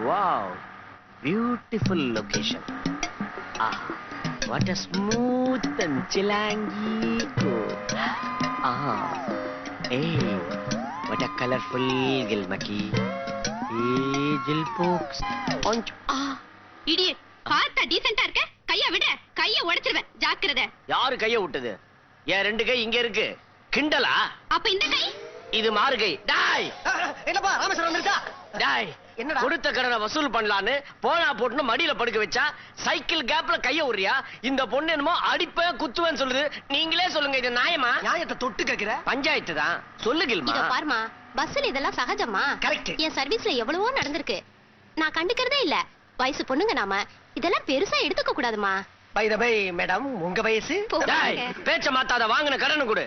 Wow, beautiful location. Ah, what a smooth and chilangi road. Ah, hey, what a colorful gilmaki. Hey, jilpooks. Onch. Ah, idiot. பார்த்தா டீசென்ட்டா இருக்க? கைய விடு. கைய உடைச்சிருவேன். ஜாக்கிரதை. யாரு கைய விட்டது? ஏன் ரெண்டு கை இங்க இருக்கு. கிண்டலா? அப்ப இந்த கை? இது மாறு கை. டாய். என்னப்பா ராமேஸ்வரம் வந்துருச்சா? டாய். என்னடா? கொடுத்த கடனை வசூல் பண்ணலான்னு போனா போட்டுன்னு மடியில படுக்க வச்சா சைக்கிள் கேப்ல கைய உரியா? இந்த பொண்ணு என்னமோ அடிப்பேன் குத்துவேன்னு சொல்லுது. நீங்களே சொல்லுங்க, இது நியாயமா? நியாயத்தை தொட்டு கேக்குற? பஞ்சாயத்து தான். சொல்லு கில்மா. இத பாருமா, பஸ்ல இதெல்லாம் சகஜமா? கரெக்ட். என் சர்வீஸ்ல எவ்வளவோ நடந்திருக்கு. நான் கண்டுக்கிறதே இல்ல. வயசு பொண்ணுங்க நாம. இதெல்லாம் பெருசா எடுத்துக்க கூடாதுமா. பை த பை மேடம், உங்க வயசு? டாய், பேச்ச மாத்தாத, வாங்குன கடனை கொடு.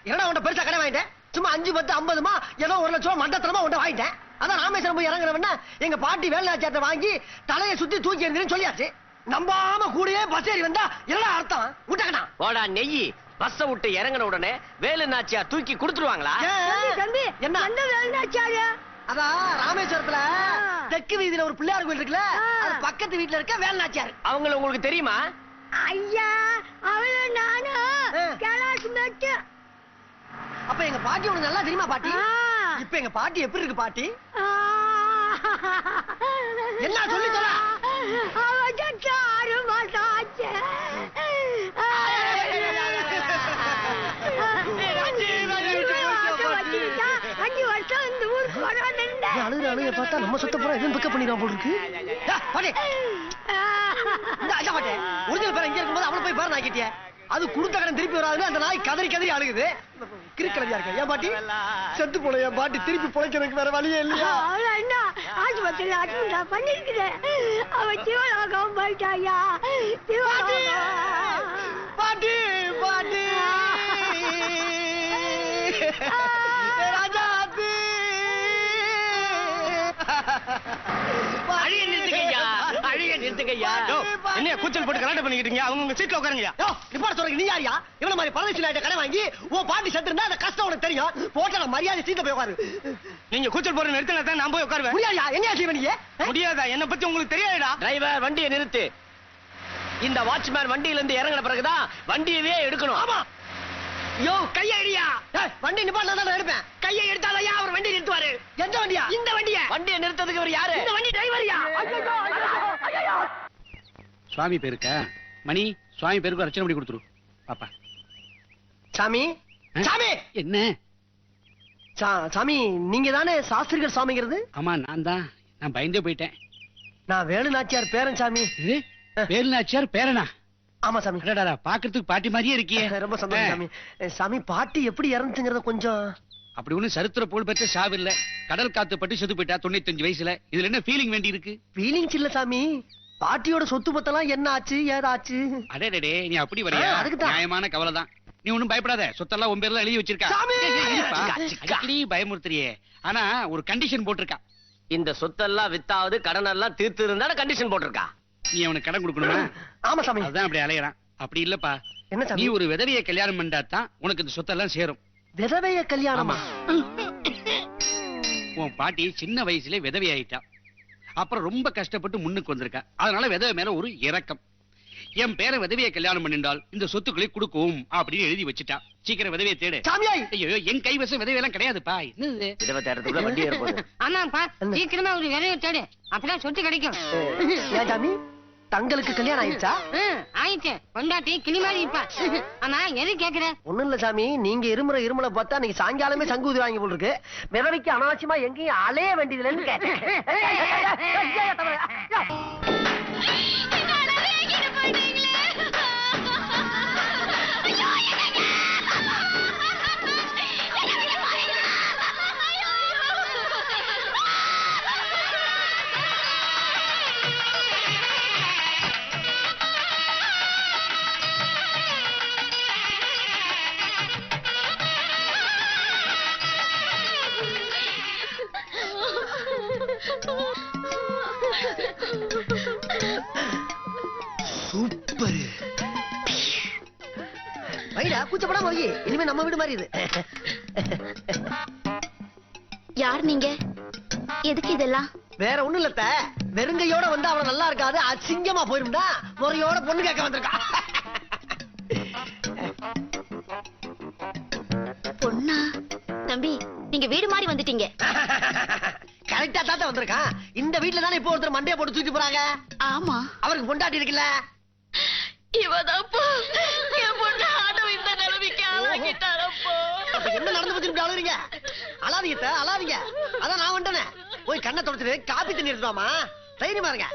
என்னடா உன்ட பெருசா கடை வாங்கிட்டேன்? சும்மா 5, 10, 50மா ஏதோ 1 லட்சம் மண்டத்தனமா உன்ட வாங்கிட்டேன். அதான் ராமேஸ்வரம் போய் இறங்குறவன எங்க பாட்டி வேலையாச்சாட்ட வாங்கி தலையை சுத்தி தூக்கி எறிஞ்சுன்னு சொல்லியாச்சு. நம்பாம கூடயே பஸ் ஏறி வந்தா என்னடா அர்த்தம்? விட்டக்கணா போடா நெய்யி. பஸ்ஸ விட்டு இறங்கின உடனே வேலு நாச்சியா தூக்கி கொடுத்துருவாங்களா? தம்பி என்ன அந்த வேலையாச்சாரு? அதான் ராமேஸ்வரத்துல தெற்கு வீதியில ஒரு பிள்ளையார் கோயில் இருக்குல்ல, அது பக்கத்து வீட்டுல இருக்க வேலையாச்சாரு. அவங்கள உங்களுக்கு தெரியுமா? ஐயா, அவள நானு கிளாஸ்மேட். அப்ப எங்க பாட்டி உனக்கு நல்லா தெரியுமா பாட்டி? இப்ப எங்க பாட்டி எப்படி இருக்கு பாட்டி? என்ன சொல்லி சொல்ல? அவட்ட 6 மாசம் ஆச்சு. அழுக பார்த்தா நம்ம சொத்த போறோம் எதுவும் பிக்கப் பண்ணிடுவோம் போல இருக்கு. ஒரிஜினல் பேர் எங்க இருக்கும்போது அவளை போய் பாரு நான் கேட்டிய. அது கொடுத்த கடன் திருப்பி வராதுன்னு அந்த நாய் கதறி கதறி அழுகுது. கிறுக்கலவியா இருக்க என் பாட்டி செத்து போல. என் பாட்டி திருப்பி பிழைக்கிறதுக்கு வேற வழியே இல்லையா? ஆஸ்பத்திரியில அட்மிட் பண்ணிருக்கிறேன். அவ சிவலோகம் போயிட்டாயா. பாட்டி பாட்டி ராஜாத்தி அழிய நிறுத்துக்கையா, அழிய நிறுத்துக்கையா. என்ன கூச்சல் போட்டு கலாட்டம் பண்ணிக்கிட்டீங்க? அவங்க உங்க சீட்ல உட்காருங்கயா. ரிப்போர்ட் சொல்றீங்க நீ யாரியா? இவன மாதிரி பரதேசில கடை வாங்கி உன் பாட்டி செத்து இருந்தா அந்த கஷ்டம் உனக்கு தெரியும். போட்ட நான் மரியாதை சீட்ல போய் உட்காரு. நீங்க கூச்சல் போற நிறுத்தினா தான் நான் போய் உட்காருவேன். முடியாதியா? என்ன செய்வ நீ? முடியாதா? என்ன பத்தி உங்களுக்கு தெரியாதா? டிரைவர் வண்டியை நிறுத்து. இந்த வாட்ச்மேன் வண்டியில இருந்து இறங்கின பிறகுதான் வண்டியவே எடுக்கணும். ஆமா. யோ, கைய அடியா. வண்டி நிப்பாட்டினா தான் நான் எடுப்பேன். கையை எடுத்தாலயா அவர் வண்டி நிறுத்துவாரு. எந்த வண்டியா? இந்த வண்டியை. வண்டியை நிறுத்ததுக்கு இவர் யாரு? இந்த வண்டி டிரைவரியா? சுவாமி பேருக்கா? மணி, சுவாமி பேருக்கு அர்ச்சனை பண்ணி கொடுத்துரு பாப்பா. சாமி சாமி என்ன சாமி, நீங்க தானே சாஸ்திரிகள் சாமிங்கிறது? ஆமா நான் தான். நான் பயந்தே போயிட்டேன். நான் வேலு நாச்சியார் பேரன் சாமி. வேலுநாச்சியார் பேரனா? ஆமா சாமி. பாக்குறதுக்கு பாட்டி மாதிரியே இருக்கியே. ரொம்ப சந்தோஷம் சாமி. சாமி பாட்டி எப்படி இறந்துச்சுங்கிறத கொஞ்சம். அப்படி ஒண்ணு சரித்திர புகழ் பெற்ற சாவு இல்ல. கடல் காத்து பட்டு செத்து போயிட்டா 95 வயசுல. இதுல என்ன ஃபீலிங் வேண்டி இருக்கு? ஃபீலிங்ஸ் இல்ல சாமி, பாட்டியோட சொத்து பத்தெல்லாம் என்ன ஆச்சு ஏதாச்சு. அடே நீ அப்படி வரையா? அதுக்குதான். நியாயமான கவலை தான். நீ ஒண்ணும் பயப்படாத. சொத்தெல்லாம் உன் பேர்ல எழுதி வச்சிருக்கா. சாமி! அடிக்கடி பயமுறுத்துறியே. ஆனா ஒரு கண்டிஷன் போட்டிருக்கா. இந்த சொத்தெல்லாம் வித்தாவது கடன் எல்லாம் தீர்த்து இருந்தா கண்டிஷன் போட்டிருக்கா. நீ அவனுக்கு கடன் கொடுக்கணுமா? ஆமா சாமி. அதான் அப்படி அலையறான். அப்படி இல்லப்பா. என்ன சாமி? நீ ஒரு விதவையை கல்யாணம் பண்ணாதான் உனக்கு இந்த சொத்தெல்லாம் சேரும். விதவைய கல்யாணமா? உன் பாட்டி சின்ன வயசுல விதவை ஆயிட்டா. அப்புறம் ரொம்ப கஷ்டப்பட்டு முன்னுக்கு வந்திருக்கா. அதனால விதவை மேல ஒரு இரக்கம். என் பேரை விதவையை கல்யாணம் பண்ணிண்டால் இந்த சொத்துக்களை கொடுக்கும் அப்படின்னு எழுதி வச்சுட்டா. சீக்கிரம் விதவையை தேடு. சாமியாய்! ஐயோ, என் கைவசம் விதவையெல்லாம் கிடையாதுப்பா. என்னது விதவை தேடுறதுக்குள்ள வண்டி ஏறப்போகுது. ஆமாப்பா, சீக்கிரமா ஒரு விதையை தேடு. அப்பதான் சொத்து கிடைக்கும். ஏன் சாமி, தங்களுக்கு கல்யாணம் ஆயிடுச்சா? ஆயிடுச்சு. கொண்டாட்டி கிளி மாதிரி இருப்பா. ஆனா எது கேக்குற? ஒண்ணும் இல்ல சாமி, நீங்க இருமலை பார்த்தா நீங்க சாயங்காலமே சங்கூதி வாங்கி போல் இருக்கு. விதவைக்கு அனாவசியமா எங்கேயும் அலைய வேண்டியதுலன்னு கேட்டேன். சூப்பர். வைடா, கூச்சப்படாம வை. இனிமே நம்ம வீடு மாதிரி இது. யார் நீங்க? எதுக்கு இதெல்லாம்? வேற ஒண்ணும் இல்ல வெறுங்கையோட வந்து அவன் நல்லா இருக்காது அசிங்கமா போயிருந்தா முறையோட பொண்ணு கேட்க வந்திருக்கா. பொண்ணா? தம்பி, நீங்க வீடு மாறி வந்துட்டீங்க. கரெக்டா தாத்தா வந்திருக்கான். இந்த வீட்டுல தானே இப்போ ஒருத்தர் மண்டைய போட்டு தூக்கி போறாங்க. ஆமா, அவருக்கு பொண்டாட்டி இருக்குல்ல. இவதாப்பா என் பொண்ணு ஆடவ இந்த நிலைமைக்கு ஆளாக்கிட்டாரப்பா. அப்ப என்ன நடந்து போச்சு அழுறீங்க? அழாதீங்க அழாதீங்க. அதான் நான் வந்துட்டேனே. போய் கண்ணை தொடச்சிட்டு காப்பி தண்ணி எடுத்துவாமா. தைரியமா இருங்க.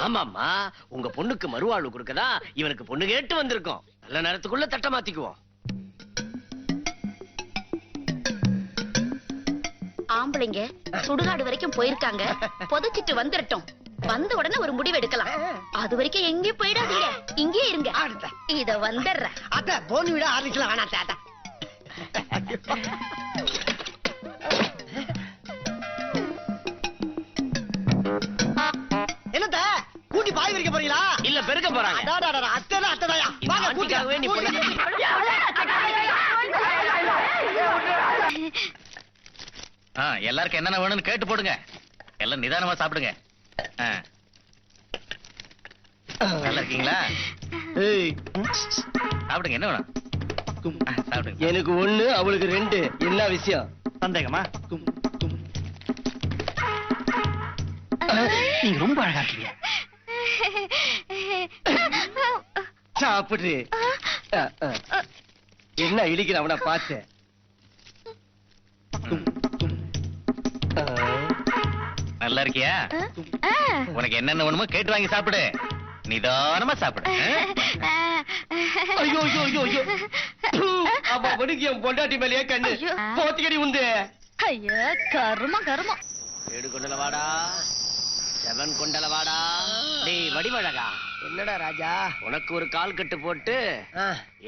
ஆமாம்மா, உங்க பொண்ணுக்கு மறுவாழ்வு கொடுக்கதா இவனுக்கு பொண்ணு கேட்டு வந்திருக்கோம். நல்ல நேரத்துக்குள்ள தட்ட மாத்திக்குவோம். ஆம்பளைங்க சுடுகாடு வரைக்கும் போயிருக்காங்க. புதைச்சிட்டு வந்துடட்டும். வந்த உடனே ஒரு முடிவு எடுக்கலாம். அது வரைக்கும் எங்கேயும் போயிடாதீங்க, இங்கே இருங்க. இத வந்துடுறேன். அத்தை போன் விட ஆரம்பிக்கலாம். வேணாம் தாத்தா. என்னத்த கூட்டி பாய் வைக்க போறீங்களா? இல்ல பெருக்க போறாங்க. அத்தைதான் அத்தைதாயா. வாங்க ஆண்டிக்காகவே நீ பொண்ணு எல்லாருக்கும் என்னென்ன வேணும்னு கேட்டு போடுங்க. எல்லாம் நிதானமா சாப்பிடுங்க. நல்லா இருக்கீங்களா? சாப்பிடுங்க. என்ன வேணும்? சாப்பிடுங்க. எனக்கு ஒண்ணு, அவளுக்கு ரெண்டு. என்ன விஷயம்? சந்தேகமா? நீங்க ரொம்ப அழகா இருக்கீங்க. சாப்பிடு. என்ன இடிக்கிற அவனை பார்த்து. நல்லா இருக்கியா? உனக்கு என்னென்ன வேணுமோ கேட்டு வாங்கி சாப்பிடு. நிதானமா சாப்பிடு. ஐயோ ஐயோ ஐயோ ஐயோ. அப்பா பொண்ணுக்கு என் பொண்டாட்டி மேலேயே கண்ணு போத்திக்கடி உண்டு. ஐயோ கருமம் கருமம். ஏடு கொண்டல வாடா, செவன் கொண்டல வாடா. டேய் வடிவழகா, என்னடா ராஜா? உனக்கு ஒரு கால் கட்டு போட்டு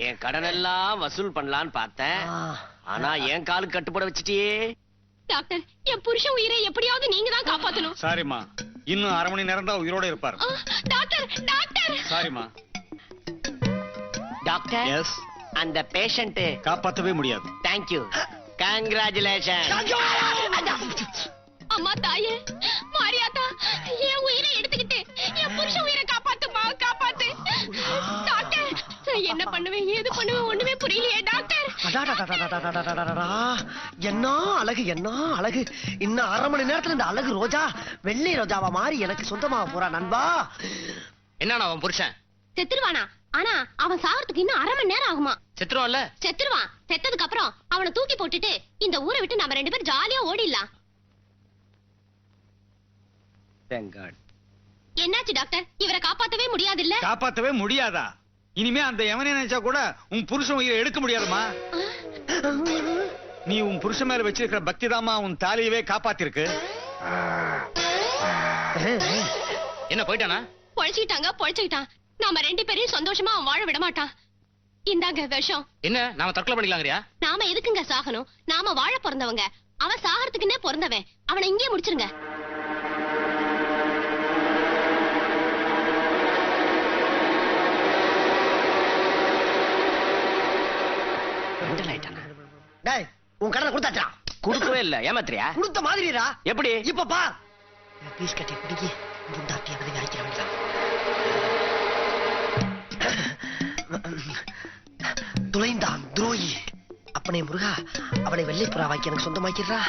என் கடன் எல்லாம் வசூல் பண்ணலான்னு பார்த்தேன். ஆனா என் காலுக்கு கட்டுப்பட வச்சிட்டியே. டாக்டர், என் புருஷன் உயிரை எப்படியாவது நீங்க தான் காப்பாத்தணும். சாரிம்மா, இன்னும் அரை மணி நேரம் தான் உயிரோட இருப்பார். Doctor doctor. சாரிம்மா. டாக்டர், எஸ், அந்த பேஷண்ட் காப்பாற்றவே முடியாது. Thank you, congratulation. அம்மா தாயே, மாரியாத்தா, என் உயிரை எடுத்துக்கிட்டு என் புருஷன் உயிரை காப்பாத்துமா, காப்பாத்து. டாக்டர், நான் என்ன பண்ணுவேன் ஏது பண்ணுவேன் ஒண்ணுமே புரியலையே டாக்டர். என்ன அழகு, என்ன அழகு. இன்னும் அரை மணி நேரத்துல இந்த அழகு ரோஜா வெள்ளை ரோஜாவா மாறி எனக்கு சொந்தமாக போறா நண்பா. என்னன்னா அவன் புருஷன் செத்துருவானா? ஆனா அவன் சாகிறதுக்கு இன்னும் அரை மணி நேரம் ஆகுமா? செத்துருவான்ல? செத்துருவான். செத்ததுக்கு அப்புறம் அவனை தூக்கி போட்டுட்டு இந்த ஊரை விட்டு நம்ம ரெண்டு பேரும் ஜாலியா ஓடிடலாம். Thank God. என்னாச்சு டாக்டர்? இவரை காப்பாத்தவே முடியாது இல்ல? காப்பாற்றவே முடியாதா? இனிமே அந்த எவனே நினைச்சா கூட உன் புருஷன் உயிரை எடுக்க முடியாதுமா. நீ உன் புருஷன் மேல வச்சிருக்கிற பக்தி தாமா உன் தாலியவே காப்பாத்திருக்கு. என்ன போயிட்டானா? பொழைச்சிட்டாங்க பொழைச்சிட்டான். நாம ரெண்டு பேரையும் சந்தோஷமா அவன் வாழ விட மாட்டான். இந்தாங்க விஷம். என்ன நாம தற்கொலை பண்ணிக்கலாங்கறியா? நாம எதுக்குங்க சாகணும்? நாம வாழ பிறந்தவங்க. அவன் சாகிறதுக்குன்னே பிறந்தவன். அவனை இங்கே முடிச்சிருங்க. டேய், உன் கடனை கொடுத்தாச்சா? கொடுக்கவே இல்ல, ஏமாத்திரியா? கொடுத்த மாதிரிடா. எப்படி? இப்ப பா பீஸ் கட்டி பிடிக்கி முந்தாட்டிய பதவி ஆக்கிற வேண்டியதான். துளைந்தான் துரோகி. அப்பனே முருகா, அவளை வெள்ளைப்புறா வாக்கி எனக்கு சொந்தமாக்கிறா.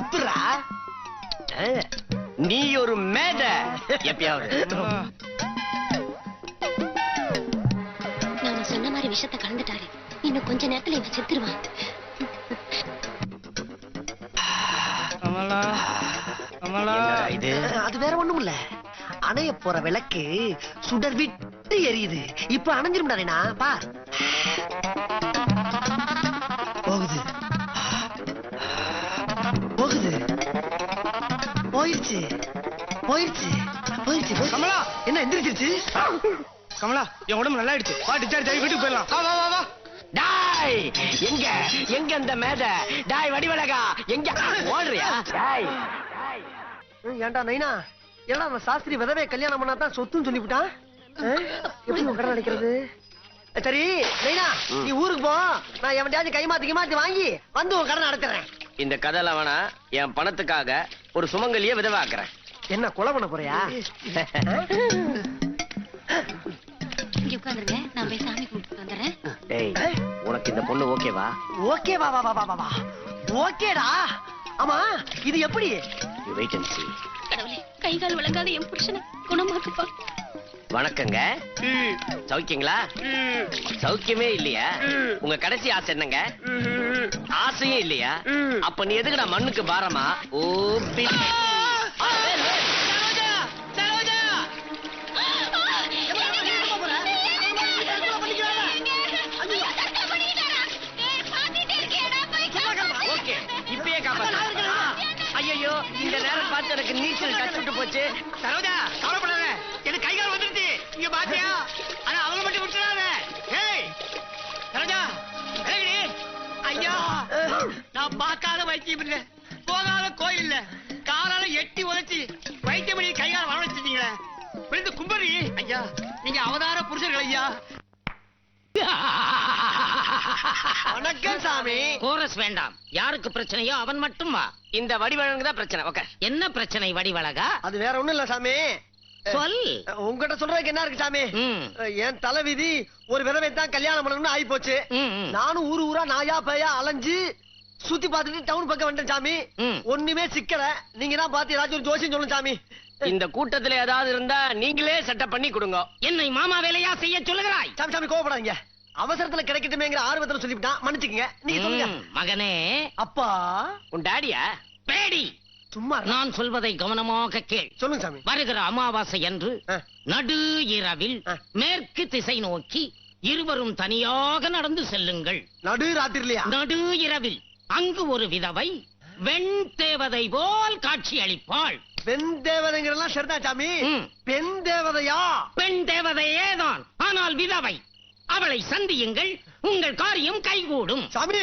எப்படா? நீ ஒரு மேத. எப்பயாவது நாம சொன்ன மாதிரி விஷத்தை கலந்துட்டாரு. இன்னும் கொஞ்ச நேரத்துல இவன் செத்துருவான். என்னடா இது? அது வேற ஒண்ணும் இல்ல. அணைய போற விளக்கு சுடர் விட்டு எரியுது. இப்ப அணைஞ்சிரும்டானேனா பார். போகுது போகுது போயிருச்சு போயிருச்சு போயிருச்சு. கமலா, என்ன எந்திரிச்சிருச்சு? கமலா, என் உடம்பு நல்லா ஆயிடுச்சு. வா, டிஸ்சார்ஜ் ஆகி வீட்டுக்கு போயிடலாம். வா வா வா வா. டாய், எங்க எங்க அந்த மேத? டாய் வடிவழகா, எங்க ஓடுறியா? டாய். ஏண்டா நைனா, ஏன்னா அவன் சாஸ்திரி விதவே கல்யாணம் பண்ணாதான் சொத்துன்னு சொல்லிவிட்டான். எப்படி உன் கடன் அடைக்கிறது? சரி நைனா ம். நீ ஊருக்கு போ, நான் எவன்டையாச்சும் கைமாத்தி வாங்கி வந்து உன் கடனை அடைச்சிடுறேன். இந்த கதையெல்லாம் வேணா, என் பணத்துக்காக ஒரு சுமங்கலிய விதவாக்குறேன். என்ன கொலை பண்ண போறியா? இங்க உட்காந்துருங்க, நான் போய் சாமி கும்பிட்டு வந்துடுறேன். டேய், உனக்கு இந்த பொண்ணு ஓகேவா? ஓகே வா வா வா வா வா ஓகேடா. ஆமா இது எப்படி? You wait and see. கடவுளே, கை கால் விளங்காத என் புருஷனை குணமாக்குப்பா. வணக்கங்க. சௌக்கியங்களா? சௌக்கியமே இல்லையா? உங்க கடைசி ஆசை என்னங்க? ஆசையும் இல்லையா? அப்ப நீ எதுக்கு நான் மண்ணுக்கு பாரமா? ஓ ஓகே, இப்பயே காப்பாத்து. ஐயோ, இந்த நேரம் பார்த்து எனக்கு நீச்சல் டச் விட்டு போச்சு. சரோஜா கவலைப்படாத, எனக்கு கை கால் வந்துருச்சு. இங்க பாத்தியா? ஆனா அவளை மட்டும் விட்டுறாத. ஏய் சரோஜா, விலகுடி. ஐயா, நான் பார்க்காத வைத்தியம் இல்ல, போகாத கோயில் இல்ல, காலால எட்டி உதைச்சி வைத்தியம் பண்ணி கை கால வரவழைச்சிட்டீங்களே. விழுந்து கும்பரி ஐயா, நீங்க அவதார புருஷர்கள் ஐயா. வணக்கம் சாமி. கோரஸ் வேண்டாம். யாருக்கு பிரச்சனையோ அவன் மட்டும் வா. இந்த வடிவழகு தான் பிரச்சனை. ஓகே, என்ன பிரச்சனை வடிவழகா? அது வேற ஒண்ணும் இல்ல சாமி. சொல். உங்ககிட்ட சொல்றதுக்கு என்ன இருக்கு சாமி? ம். என் தலைவிதி ஒரு விதவை தான் கல்யாணம் பண்ணணும்னு ஆயி போச்சு. ம், ம். நானும் ஊரா நாயா பேயா அலைஞ்சு சுத்தி பார்த்துட்டு டவுன் பக்கம் வந்துட்டேன் சாமி. ம். ஒண்ணுமே சிக்கல. நீங்க தான் பார்த்து ஏதாச்சும் ஒரு ஜோசியம் சொல்லுங்க சாமி. இந்த கூட்டத்துல ஏதாவது இருந்தா நீங்களே செட்டப் பண்ணி கொடுங்க. என்னை மாமா வேலையா செய்ய சொல்லுகிறாய்? சாமி சாமி கோவப்படாதீங்க. அவசரத்துல கிடைக்கட்டுமேங்கிற ஆர்வத்துல சொல்லிவிட்டான், மன்னிச்சுக்கங்க. நீங்க சொல்லுங்க. ம், மகனே அப்பா உன் டாடியா? பேடி, சும்மா இருடா. நான் சொல்வதை கவனமாக கேள். சொல்லுங்க சாமி. வருகிற அமாவாசை அன்று ஆ. நடு இரவில் ஆ. மேற்கு திசை நோக்கி இருவரும் தனியாக நடந்து செல்லுங்கள். நடு ராத்திரிலையா? நடு இரவில் அங்கு ஒரு விதவை வெண் தேவதை போல் காட்சி அளிப்பாள். பெண் தேவதைங்கிறதெல்லாம் சரிதான் சாமி. ம். பெண் தேவதையா? பெண் தேவதையேதான், ஆனால் விதவை. அவளை சந்தியுங்கள், உங்கள் காரியம் கைகூடும். சாமி